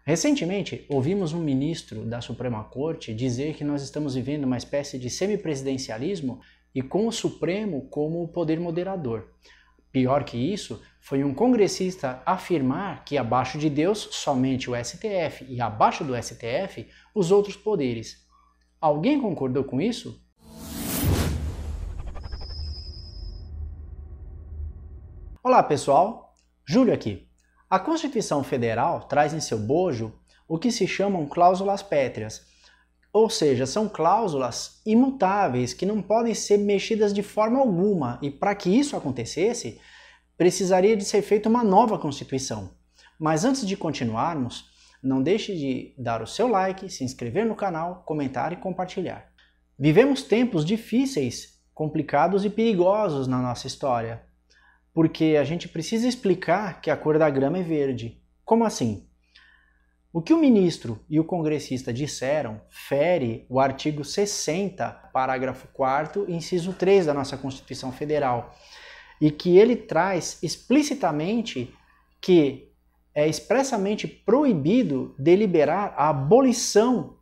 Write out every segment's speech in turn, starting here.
Recentemente, ouvimos um ministro da Suprema Corte dizer que nós estamos vivendo uma espécie de semipresidencialismo e com o Supremo como o poder moderador. Pior que isso, foi um congressista afirmar que abaixo de Deus somente o STF e abaixo do STF os outros poderes. Alguém concordou com isso? Olá pessoal, Júlio aqui. A Constituição Federal traz em seu bojo o que se chamam cláusulas pétreas, ou seja, são cláusulas imutáveis que não podem ser mexidas de forma alguma, e para que isso acontecesse, precisaria de ser feita uma nova Constituição. Mas antes de continuarmos, não deixe de dar o seu like, se inscrever no canal, comentar e compartilhar. Vivemos tempos difíceis, complicados e perigosos na nossa história, porque a gente precisa explicar que a cor da grama é verde. Como assim? O que o ministro e o congressista disseram fere o artigo 60, parágrafo 4º, inciso 3 da nossa Constituição Federal, e que ele traz explicitamente que é expressamente proibido deliberar a abolição,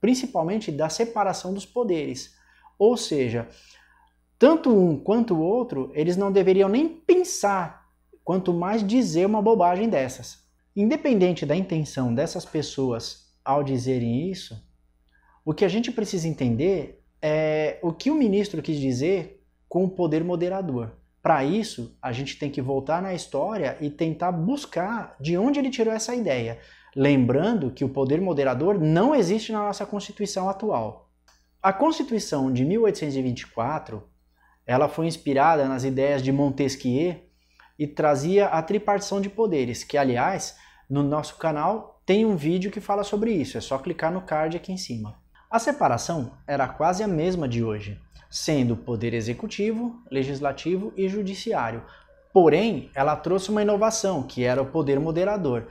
principalmente da separação dos poderes. Ou seja, tanto um quanto o outro, eles não deveriam nem pensar, quanto mais dizer uma bobagem dessas. Independente da intenção dessas pessoas ao dizerem isso, o que a gente precisa entender é o que o ministro quis dizer com o poder moderador. Para isso, a gente tem que voltar na história e tentar buscar de onde ele tirou essa ideia. Lembrando que o poder moderador não existe na nossa Constituição atual. A Constituição de 1824, ela foi inspirada nas ideias de Montesquieu e trazia a tripartição de poderes, que, aliás, no nosso canal tem um vídeo que fala sobre isso, é só clicar no card aqui em cima. A separação era quase a mesma de hoje, sendo poder executivo, legislativo e judiciário. Porém, ela trouxe uma inovação, que era o poder moderador.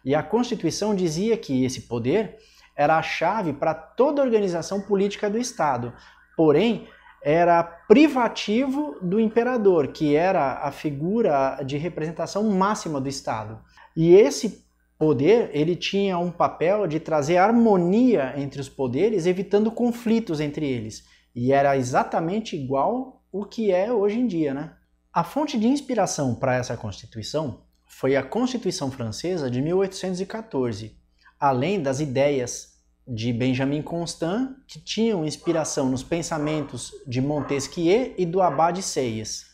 E a Constituição dizia que esse poder era a chave para toda a organização política do Estado. Porém, era privativo do imperador, que era a figura de representação máxima do Estado. E esse poder, ele tinha um papel de trazer harmonia entre os poderes, evitando conflitos entre eles. E era exatamente igual o que é hoje em dia, né? A fonte de inspiração para essa Constituição foi a Constituição Francesa de 1814, além das ideias de Benjamin Constant, que tinham inspiração nos pensamentos de Montesquieu e do Abade Sieyès.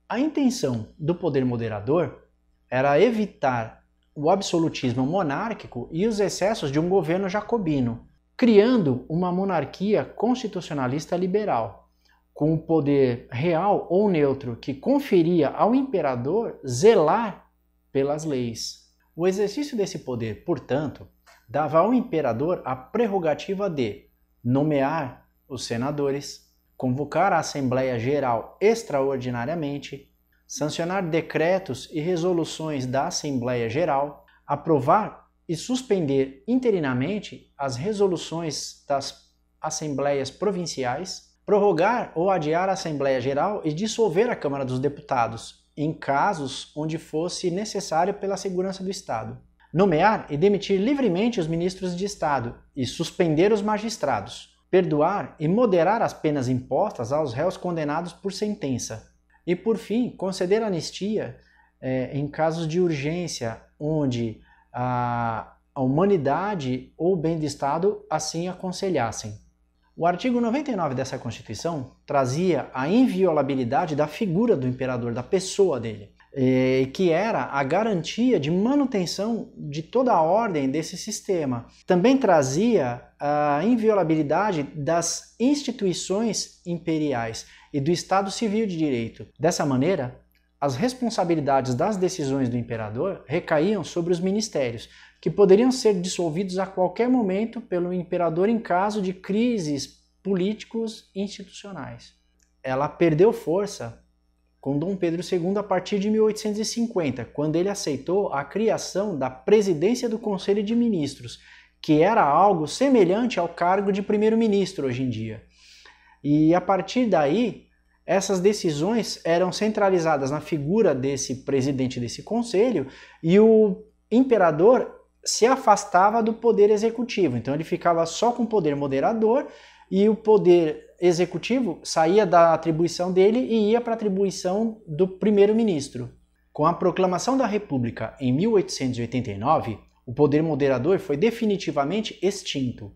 A intenção do poder moderador era evitar o absolutismo monárquico e os excessos de um governo jacobino, criando uma monarquia constitucionalista liberal, com um poder real ou neutro que conferia ao imperador zelar pelas leis. O exercício desse poder, portanto, dava ao imperador a prerrogativa de nomear os senadores, convocar a Assembleia Geral extraordinariamente, sancionar decretos e resoluções da Assembleia Geral, aprovar e suspender interinamente as resoluções das Assembleias Provinciais, prorrogar ou adiar a Assembleia Geral e dissolver a Câmara dos Deputados, em casos onde fosse necessário pela segurança do Estado. Nomear e demitir livremente os ministros de Estado e suspender os magistrados. Perdoar e moderar as penas impostas aos réus condenados por sentença. E, por fim, conceder anistia em casos de urgência, onde a humanidade ou o bem do Estado assim aconselhassem. O artigo 99 dessa Constituição trazia a inviolabilidade da figura do imperador, da pessoa dele, que era a garantia de manutenção de toda a ordem desse sistema. Também trazia a inviolabilidade das instituições imperiais e do Estado Civil de Direito. Dessa maneira, as responsabilidades das decisões do imperador recaíam sobre os ministérios, que poderiam ser dissolvidos a qualquer momento pelo imperador em caso de crises políticos e institucionais. Ela perdeu força com Dom Pedro II a partir de 1850, quando ele aceitou a criação da presidência do Conselho de Ministros, que era algo semelhante ao cargo de primeiro-ministro hoje em dia. E a partir daí, essas decisões eram centralizadas na figura desse presidente desse conselho e o imperador se afastava do poder executivo. Então ele ficava só com o poder moderador e o poder executivo saía da atribuição dele e ia para a atribuição do primeiro-ministro. Com a proclamação da República em 1889, o poder moderador foi definitivamente extinto.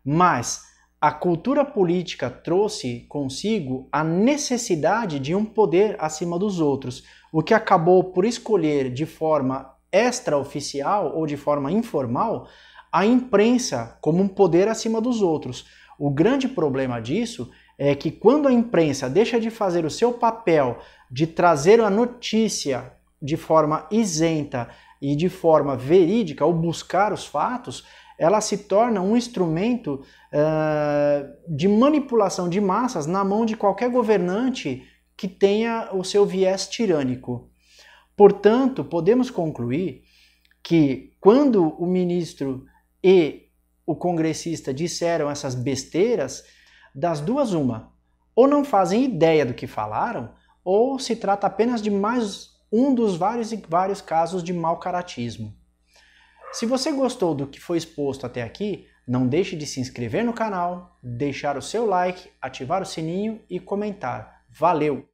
Mas a cultura política trouxe consigo a necessidade de um poder acima dos outros, o que acabou por escolher de forma extraoficial ou de forma informal a imprensa como um poder acima dos outros. O grande problema disso é que quando a imprensa deixa de fazer o seu papel de trazer a notícia de forma isenta e de forma verídica, ou buscar os fatos, ela se torna um instrumento de manipulação de massas na mão de qualquer governante que tenha o seu viés tirânico. Portanto, podemos concluir que quando o ministro e o congressista disseram essas besteiras, das duas uma, ou não fazem ideia do que falaram, ou se trata apenas de mais um dos vários casos de mau caratismo. Se você gostou do que foi exposto até aqui, não deixe de se inscrever no canal, deixar o seu like, ativar o sininho e comentar. Valeu!